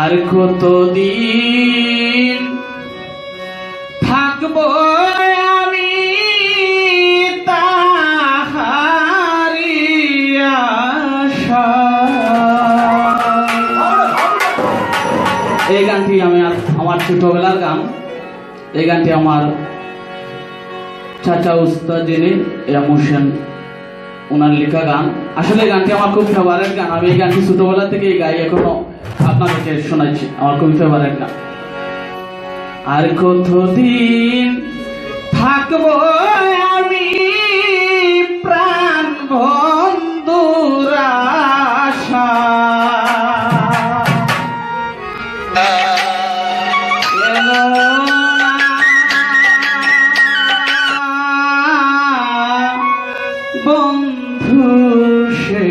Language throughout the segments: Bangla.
আর কতদিন থাকবো আমি তাহারি আশায়। এই গানটি আমার ছোটবেলার গান। এই গানটি আমার চাচা উস্তাদ যিনি এম হোসেন ওনার লেখা গান। আসলে গানটি আমার খুব ফেভারিট গান। আমি এই গানটি ছোটবেলা থেকে গাই, এখনো আপনাদেরকে শোনাচ্ছি। আমার খুব ফেভারিট গান। আর কতদিন থাকবো আমি প্রাণ বন্ধুর বন্ধু সে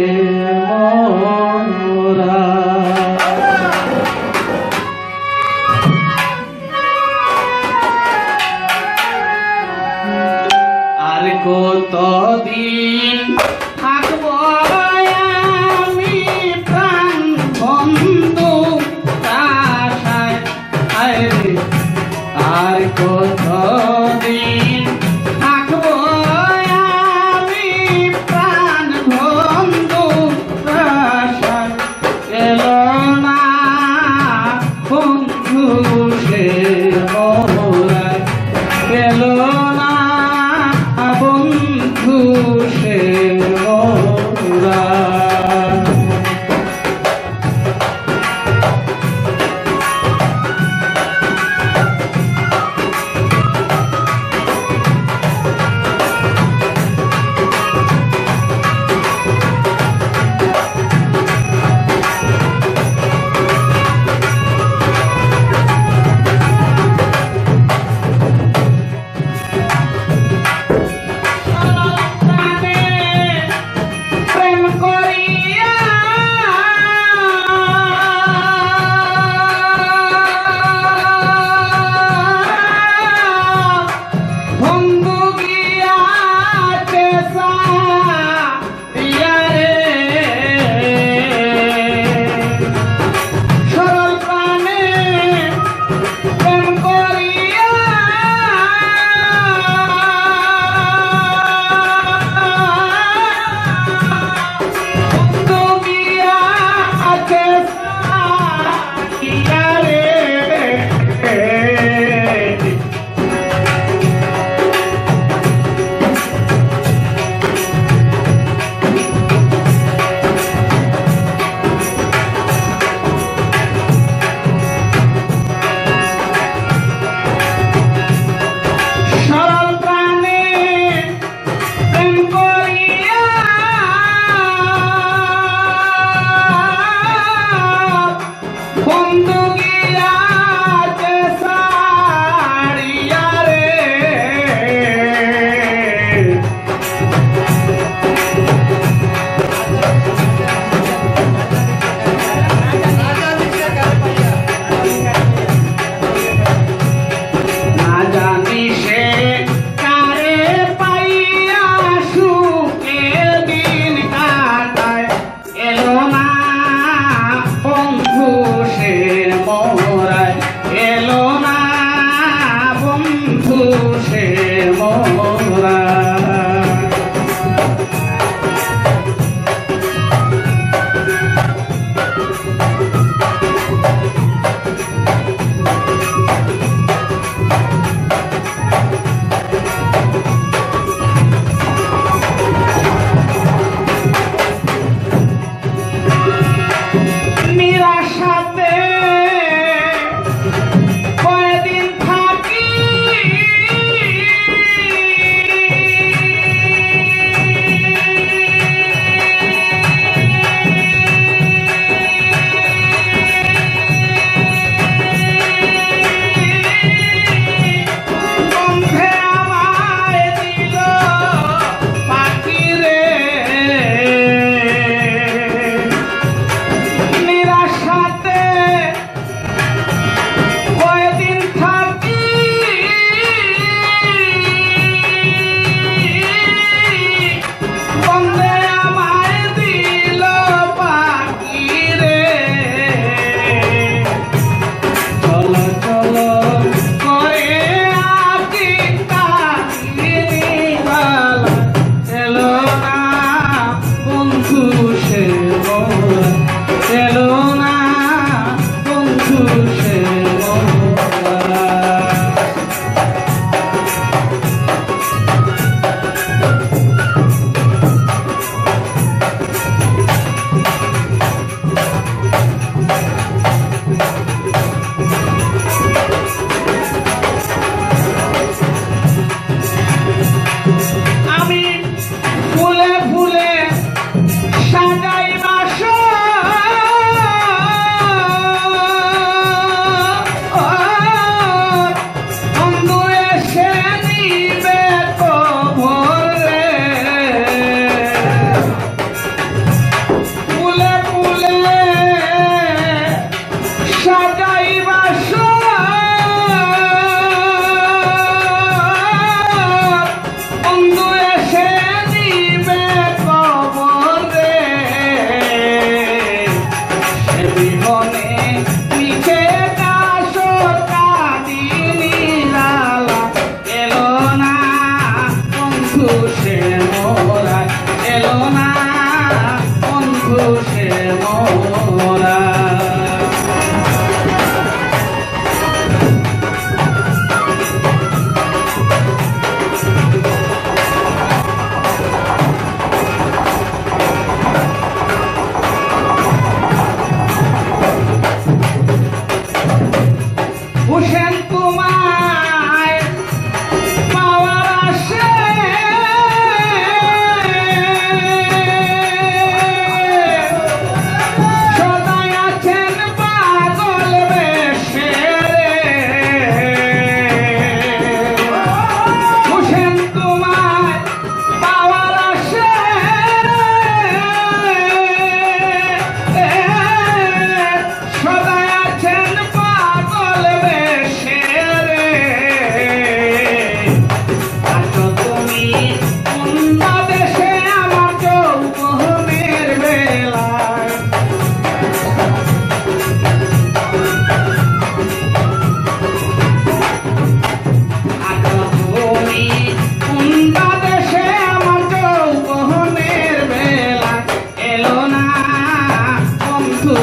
মোরা। আর কতদিন থাকবো মোরা। হুসেন তোমায় পাওয়ার আশে সদাই আছেন পাগল বেশে। হুসেন তোমায় পাওয়ার আশে সদাই আছেন পাগল বেশে। আছো তুমি কোন দেশে আমার যৌবনের বেলায়। আছো তুমি কোন দেশে আমার যৌবনের বেলায়। এলো না বন্ধু